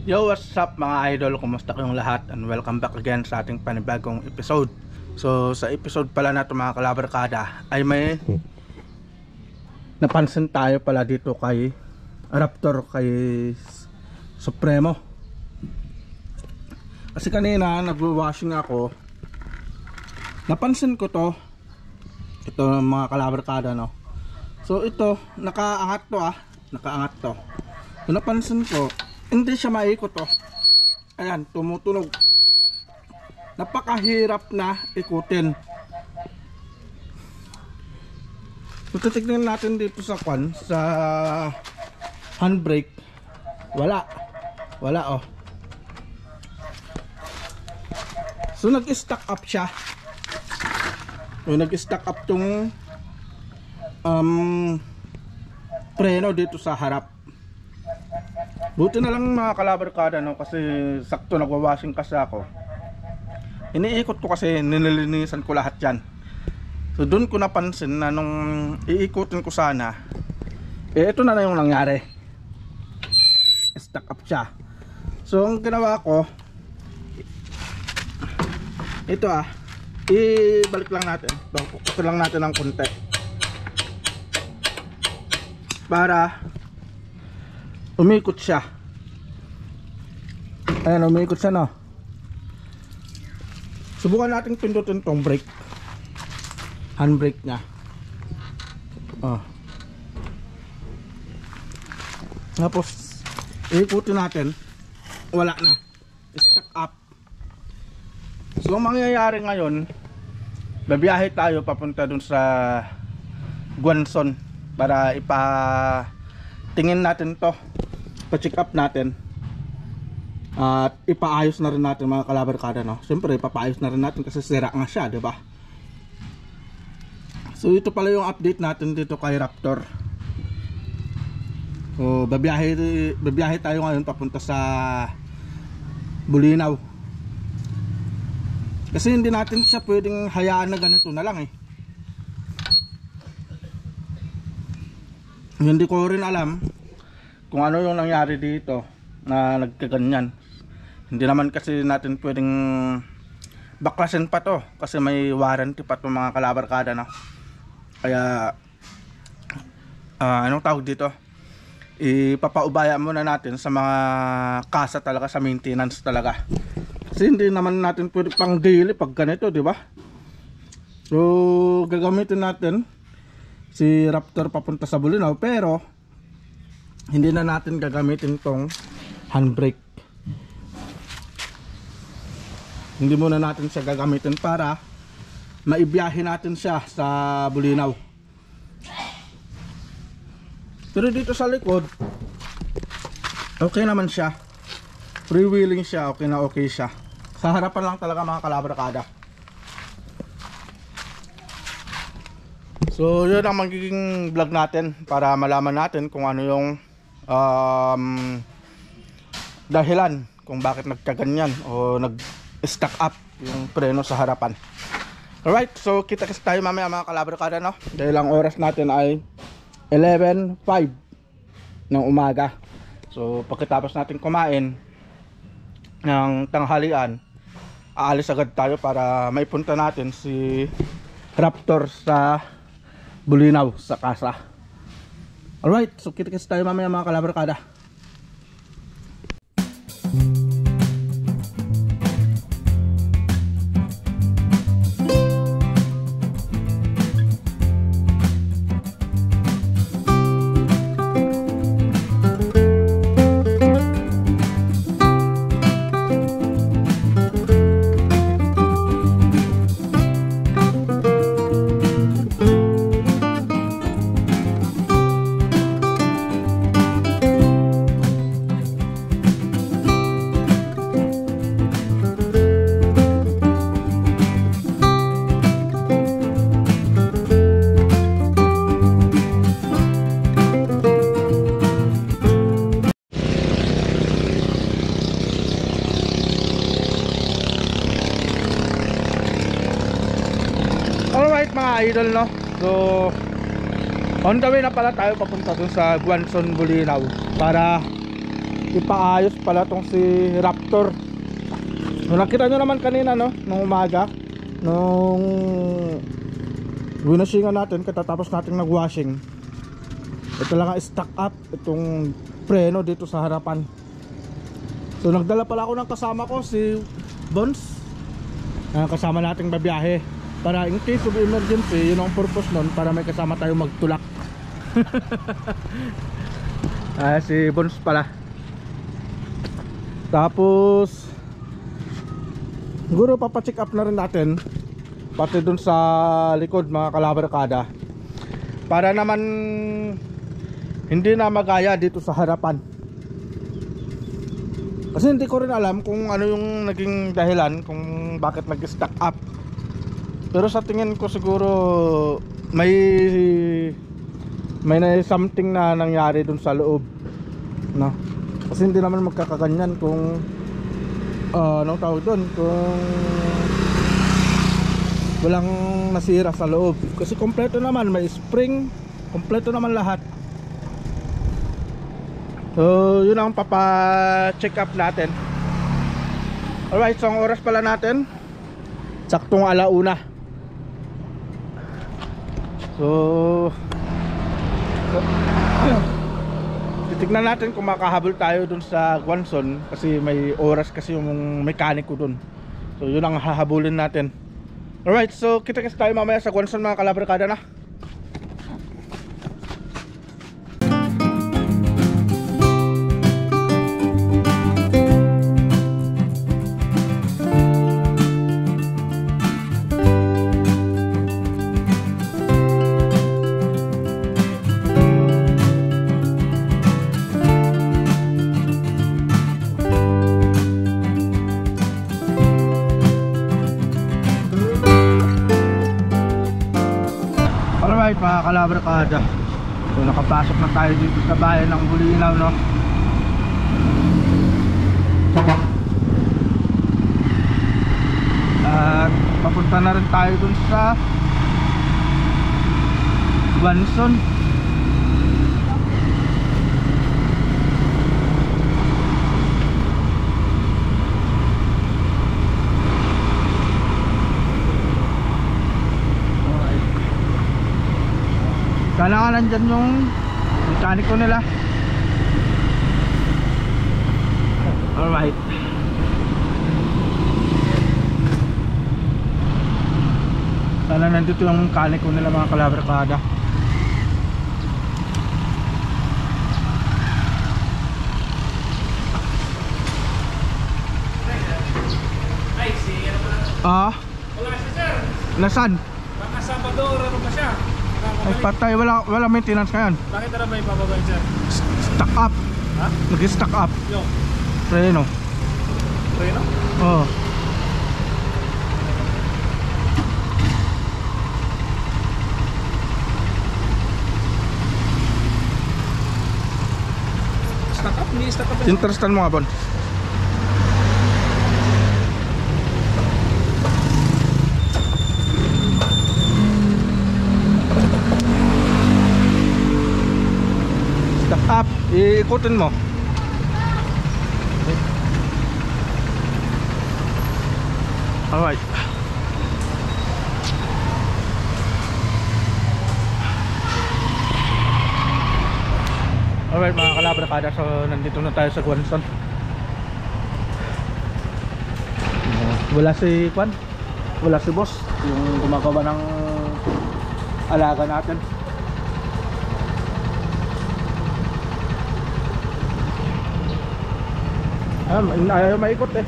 Yo, what's up mga idol? Kumusta kayong lahat? And welcome back again sa ating panibagong episode. So, sa episode pala na ito mga kalabarkada ay may napansin tayo pala dito kay Raptor, kay Supremo. Kasi kanina nagwa-washing ako, napansin ko to. Ito mga kalabarkada, no? So ito, nakaangat to nakaangat to. So napansin ko, hindi siya maikot to. Ayan, tumutunog. Napakahirap na ikutin. So titignan natin dito sa sa handbrake. Wala oh. So nag-stack up siya. So nag-stack up tong preno dito sa harap. Buti na lang mga kalabarkada, no, kasi sakto nagwa-washing kasi ako. Iniikot ko kasi, nililinisan ko lahat yan. So doon ko napansin na nung iikutin ko sana, ito na yung nangyari. Stuck up siya. So ang ginawa ko, ito ibalik lang natin. Ito lang natin ng konti para umikot siya. Ayan, umikot siya, no. Subukan natin pindutin tong brake, handbrake nya. Tapos ikutin natin, wala na, stuck up. So ang mangyayari ngayon, babiyahe tayo papunta dun sa Guanson para tingin natin to, pa-check up natin at ipaayos na rin natin mga kalabarkada, no. Siyempre ipapaayos na rin natin kasi sira nga siya, diba? So ito pala yung update natin dito kay Raptor. So babiyahe tayo ngayon papunta sa Bulinaw. Kasi hindi natin siya pwedeng hayaan na ganito na lang Hindi ko rin alam kung ano yung nangyari dito na nagkaganyan. Hindi naman kasi natin pwedeng baklasin pa to kasi may warranty pa to mga kalabarkada, no? Kaya anong tawag dito, ipapaubaya muna natin sa mga kasa talaga, sa maintenance talaga. Kasi hindi naman natin pwede pang daily pag ganito, di ba? So gagamitin natin si Raptor papunta sa Bulinaw, pero hindi na natin gagamitin tong handbrake. Hindi muna natin siya gagamitin para maibiyahe natin siya sa Bulinaw. Pero dito sa likod, okay naman siya. Freewheeling siya, okay na okay siya. Sa harapan lang talaga mga kalabarkada. So yun ang magiging vlog natin para malaman natin kung ano yung dahilan kung bakit nagkaganyan o nag-stack up yung preno sa harapan. Alright, so kita kasi tayo mamaya mga kalabarkada, no? Dahil ang oras natin ay 11:05 ng umaga. So pagkatapos natin kumain ng tanghalian, aalis agad tayo para maipunta natin si Raptor sa Bulinaw, sa kasa. Alright, so kita kasi tayo mamaya mga kalabarkada. Mga idol, no? So on the way na pala tayo papunta dun sa Guanson, Bulinaw para ipaayos pala tong si Raptor. So, nakita nyo naman kanina, no, nung umaga, nung winashingan natin, katatapos natin nag-washing, ito lang ang stock up itong preno dito sa harapan. So nagdala pala ako ng kasama ko, si Bones, kasama nating babiyahe, para in case of emergency. Yun ang purpose nun, para may kasama tayo magtulak. Si Bones pala. Tapos siguro papacheck up na rin natin pati dun sa likod, mga kalabarkada, para naman hindi na magaya dito sa harapan. Kasi hindi ko rin alam kung ano yung naging dahilan kung bakit nag-stack up. Pero sa tingin ko siguro may something na nangyari dun sa loob, no? Kasi hindi naman magkakaganyan kung anong tawag doon, kung walang nasira sa loob. Kasi kompleto naman, may spring, kompleto naman lahat. So yun ang papa-check up natin. Alright, so ang oras pala natin saktong 1:00. So titignan natin kung makahabol tayo dun sa Guanson, kasi may oras kasi yung mekaniko dun. So yun ang hahabulin natin. Alright, so kita-kits tayo mamaya sa Guanson, mga kalabarkada na. Alright, mga kalabarkada, so nakapasok na tayo dito sa bayan ng Bulinaw, no? At papunta na rin tayo dun sa Guanson. Sana nga nandyan yung mekaniko nila. Alright, sana nandito yung mekaniko nila, mga kalabarkada. Wala siya, sir. Nasaan? Baka Sabado, ano pa siya? Ay patay, wala maintenance ngayon. Bakit na ba ipapagay, sir? Stock up. Ha? Nag-stock up. Yung Preno. Preno? Oo. Stock up? Hindi stock up. Interestan mo nga, Bon. Stock up, iikutin mo. Alright. Alright, mga kalabarkada, so nandito na tayo sa Guanson. Wala si Kwan, wala si boss, yung gumagawa ng alaga natin. Ayaw maikot eh.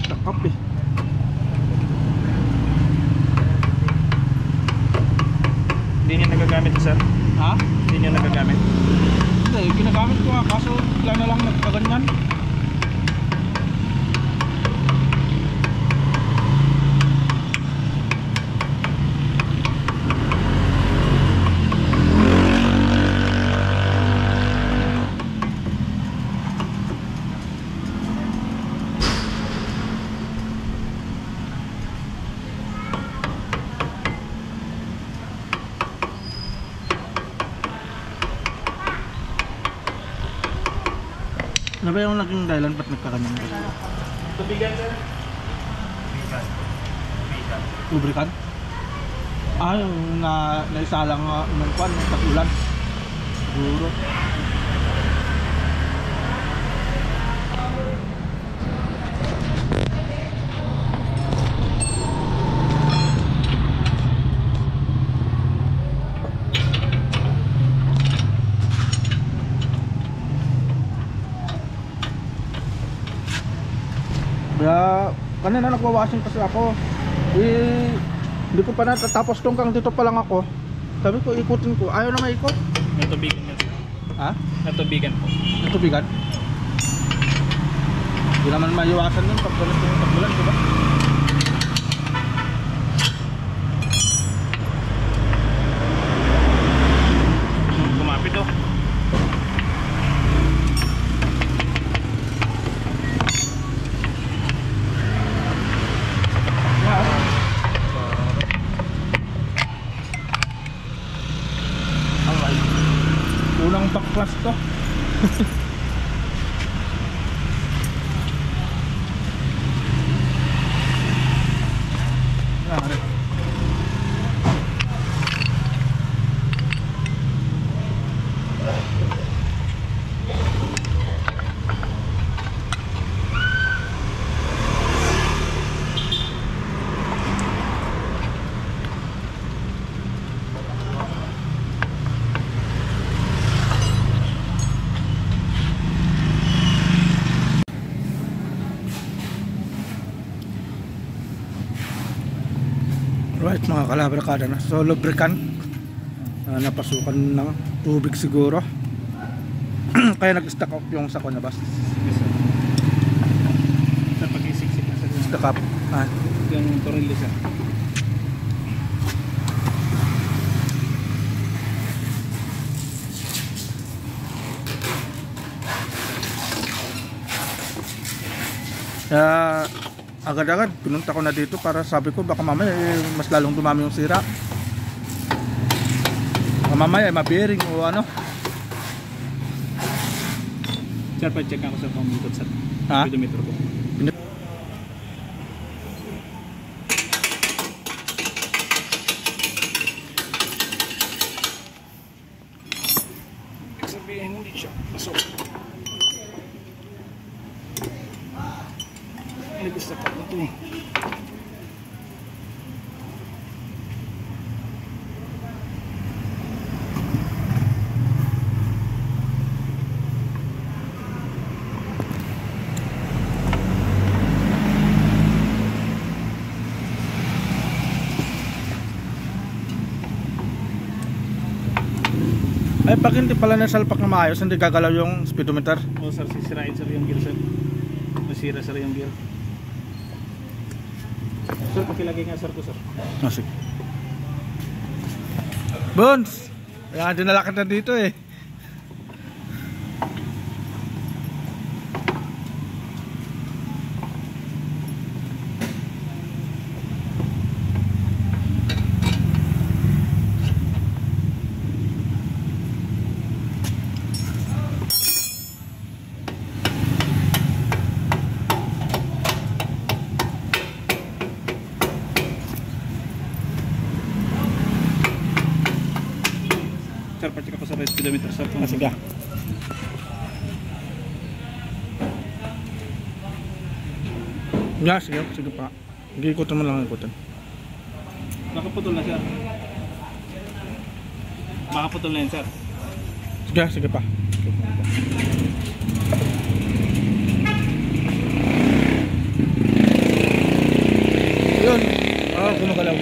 Takap eh. Hindi niya nagagamit, sir. Ha? Hindi niya nagagamit. Hindi, ginagamit ko nga, kaso bigla na lang nagkaganyan. Ano ba yung naging dahilan ba't nagkaganyan? Tubigan sir. Lubricant? Ah, yung naisalang ng kwan, ng tag-ulan. Siguro. Kaya kanina nagwa-washing kasi ako. Hindi ko pa natatapos tong kang dito pa lang ako. Sabi ko ikutin ko. Ayaw na maikot. Natubigan yan sir. Ha? Natubigan po. Natubigan? Hindi naman maiwasan yun pag ganito yung tagbulan, diba? Kumapit oh. Alright. Unang backclass to. Yari. Right mga kalabrakada na. So lubricant napasukan ng tubig siguro. Kaya nag-stack up yung sako na bas. Yes sir. Sir, pag-isiksik na sir. Stack up. Yung tornilyo sir. Kaya agad-agad pinunta ko na dito para sabi ko baka mamaya mas lalong dumami yung sira. Baka mamaya mabearing o ano. Sir, pa-check ako sir kung ikot sir. Ha? Speedometer ko. Sabihin hindi siya pasok. Ay, gusto pa ito eh. Ay pag hindi pala nasalpak na maayos, hindi gagalaw yung speedometer. O sir, sisirain sir yung gear sir. Nasira sir yung gear. Sir, pakilagay nga sir ko sir. Sige. Bones! Kaya dinala kita dito eh. Sir, pa-check ako sa speedometer sir. Sige. Yeah, sige pa. Ikutin mo lang ikutin. Nakaputol na sir. Makaputol na yan sir. Sige pa. Yun. Gumagalaw.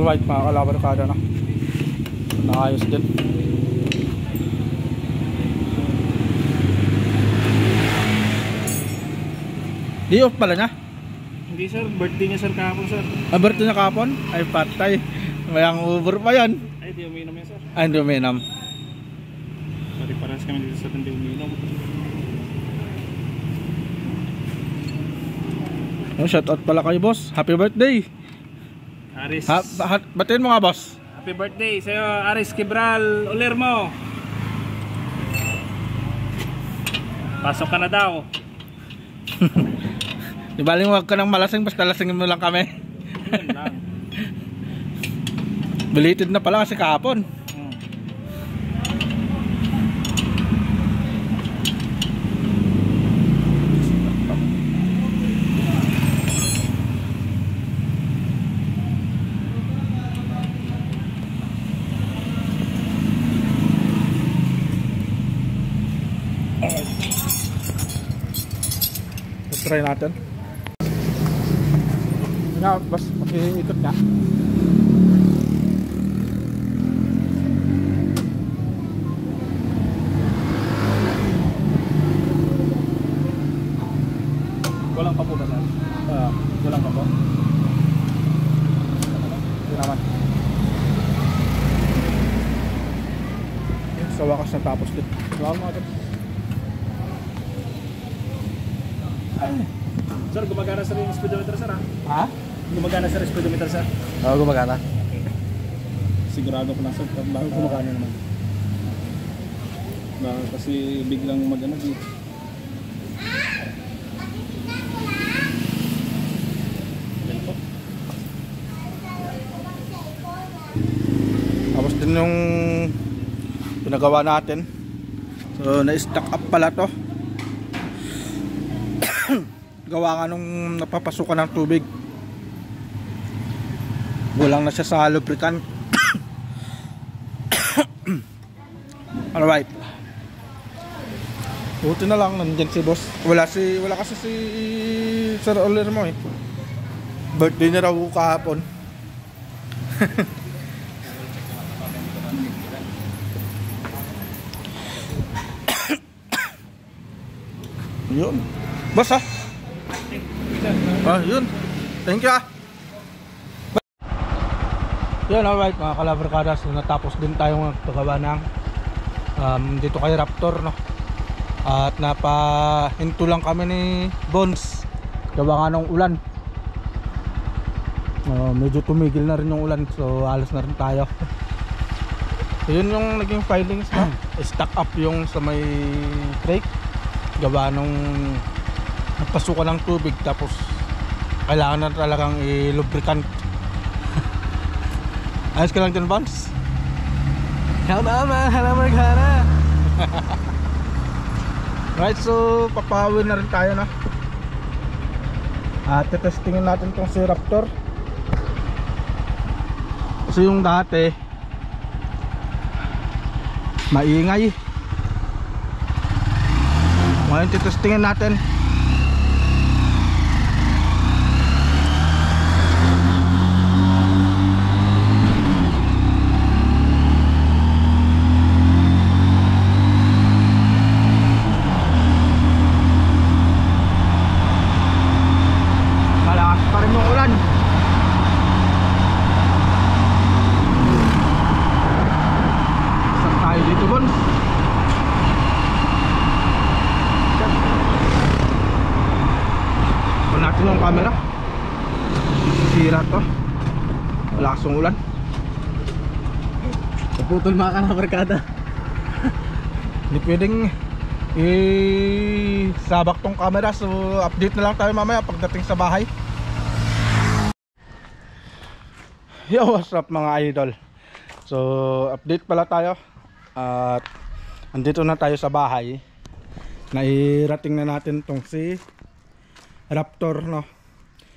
Alright mga kalabarkada na. Naayos din. I-off pala niya. Hindi sir, birthday niya sir kahapon sir. Birthday niya kapon? Ay patay. Mayang over pa yan. Ay, di uminom yan sir. Ay hindi uminom. Sorry, parehas kami dito sa hindi uminom. Oh, shout out pala kayo boss. Happy birthday. Aris. Batiin mo nga boss. Happy birthday sa'yo, Aris Quibral Olermo. Pasok ka na daw. Di baling wag ka nang malasing, basta lasingin mo lang kami. Yun lang. Belated na pala kasi kahapon. Try natin. Nga, bas pakiikot nga. Walang pa po ba sir? Walang pa po. Hindi naman. Sa wakas na tapos din. Wala mo natin. Sir, gumagana sir yung speedometer sir ha? Ha? Gumagana sir yung speedometer sir? Oo, gumagana. Sigurado ko na sir, bago gumagana naman. Baka kasi biglang mag-ano dito. Yan po. Tapos din yung pinagawa natin. So, na-stack up pala to. Gawa nga nung napapasukan ng tubig. Walang na siya sa lubricant. Alright. Buti na lang nandyan si boss. Wala kasi si Sir Olermo eh. Birthday niya raw kahapon. Yun. Boss ha? Yun. Thank you ah. Yun, alright mga kalabarkadas. Natapos din tayong paggawa ng dito kay Raptor no. At napahinto lang kami ni Bones. Gawa nga ng ulan. Medyo tumigil na rin yung ulan. So alas na rin tayo. Yun yung naging findings no. Stack up yung sa may crate. Gawa nung napasukan ng tubig, tapos kailangan na talagang i-lubricant. Ayos ka lang dyan, Vance? Hala magana. Right, so papawin na rin tayo na. At testingin natin tong si Raptor. Kasi yung dati maingay. Ngayon titestingin natin. Malakas pa rin yung ulan. Saan tayo dito, Bons? Natin yung camera. Sira to. Malakas yung ulan. Naputol mga kanabarkada. Hindi pwedeng isabak tong camera. So update na lang tayo mamaya pagdating sa bahay. Yo, what's up mga idol? So update pala tayo. At andito na tayo sa bahay. Nairating na natin tong si Raptor no.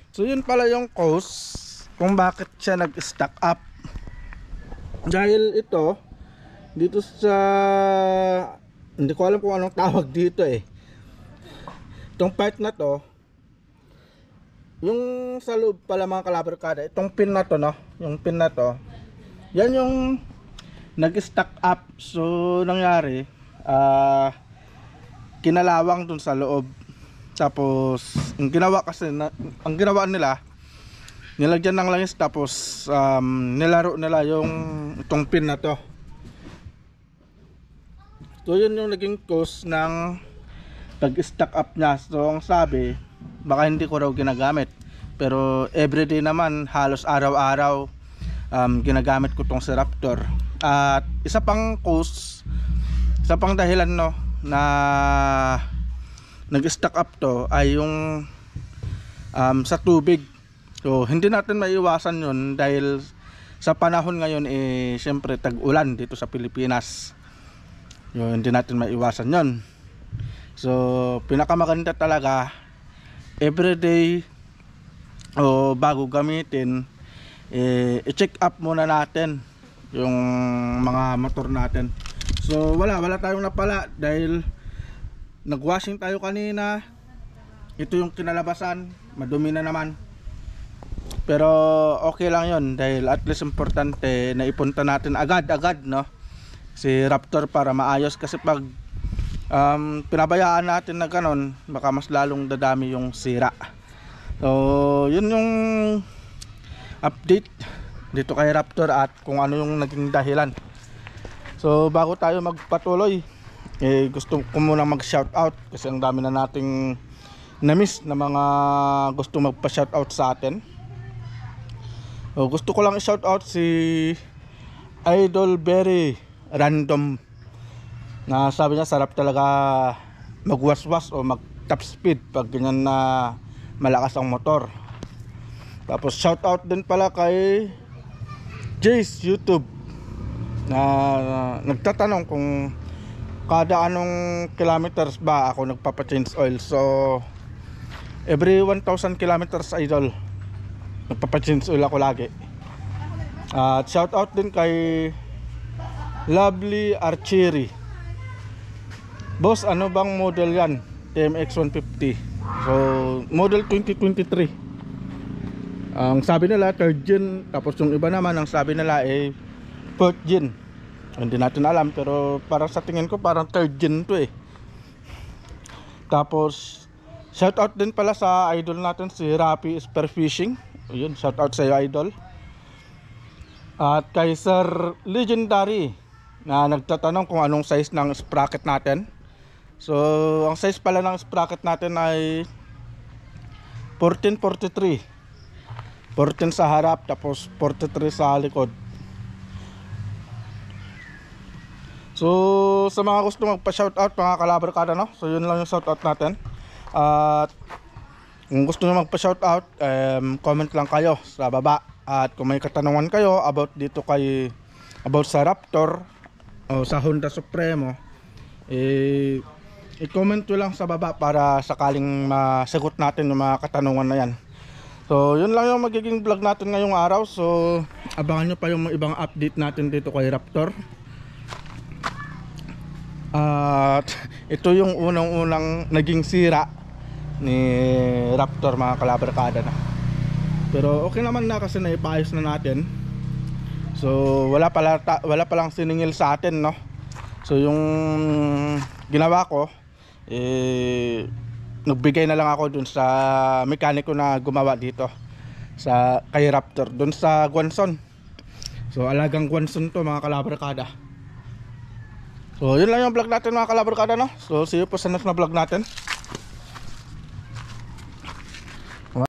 So yun pala yung cause kung bakit siya nag-stack up. Dahil ito dito sa, hindi ko alam kung anong tawag dito eh. Itong part na to, yung sa loob pala mga kalabarkada, itong pin na to no, yung pin na to, yan yung nag-stack up. So nangyari, kinalawang dun sa loob. Tapos ang ginawa kasi ang ginawa nila, nilagyan ng langis tapos nilaro nila yung itong pin na to. So yun yung naging cause ng pag-stack up niya. So ang sabi, baka hindi ko raw ginagamit. Pero everyday naman, halos araw-araw ginagamit ko tong si Raptor. At isa pang cause, isa pang dahilan no na nag-stack up to ay yung sa tubig. So hindi natin maiiwasan yun dahil sa panahon ngayon syempre tag-ulan dito sa Pilipinas. Yun, hindi natin maiiwasan yun. So pinakamaganda talaga everyday o bago gamitin i-check up muna natin yung mga motor natin. So wala tayong napala dahil nagwashing tayo kanina. Ito yung kinalabasan, madumi na naman. Pero okay lang yun dahil at least importante na ipunta natin agad-agad no si Raptor para maayos, kasi pag pinabayaan natin na ganon, baka mas lalong dadami yung sira. So yun yung update dito kay Raptor at kung ano yung naging dahilan. So bago tayo magpatuloy, gusto ko muna mag shoutout kasi ang dami na nating na-miss na mga gusto magpa shoutout sa atin. So gusto ko lang i-shoutout si Idol Berry Random, na sabi niya sarap talaga magwaswas o mag top speed pag ganyan na malakas ang motor. Tapos shoutout din pala kay Jace YouTube na nagtatanong kung kada anong kilometers ba ako nagpapa-change oil. So every 1,000 kilometers idol, nagpapa-change oil ako lagi. At shoutout din kay Lovely Archery. Boss, ano bang model yan? TMX 150. So model 2023. Ang sabi nila 3rd gen, tapos yung iba naman ang sabi nila 4th gen. Hindi natin alam, pero para sa tingin ko parang 3rd gen to Tapos shoutout din pala sa idol natin si Rapi Spearfishing. Ayun, shoutout sa iyo idol. At kay Sir Legendary na nagtatanong kung anong size ng sprocket natin. So ang size pala ng sprocket natin ay 1443. 14 sa harap tapos 43 sa likod. So sa mga gusto magpa-shoutout mga kalabarkada no, so yun lang yung shoutout natin. At kung gusto nyo magpa-shoutout, comment lang kayo sa baba. At kung may katanungan kayo about dito about sa Raptor o sa Honda Supremo, i-comment nyo lang sa baba para sakaling masagot natin yung mga katanungan na yan. So yun lang yung magiging vlog natin ngayong araw. So abangan nyo pa yung ibang update natin dito kay Raptor. At ito yung unang-unang naging sira ni Raptor mga kalabarkada na. Pero okay naman na kasi naipaayos na natin. So wala palang siningil sa atin no. So yung ginawa ko nagbigay na lang ako dun sa mekaniko na gumawa dito sa kay Raptor dun sa Guanson. So alagang Guanson to mga kalabarkada. So yun lang yung vlog natin mga kalabarkada no. So see you po sa next na vlog natin.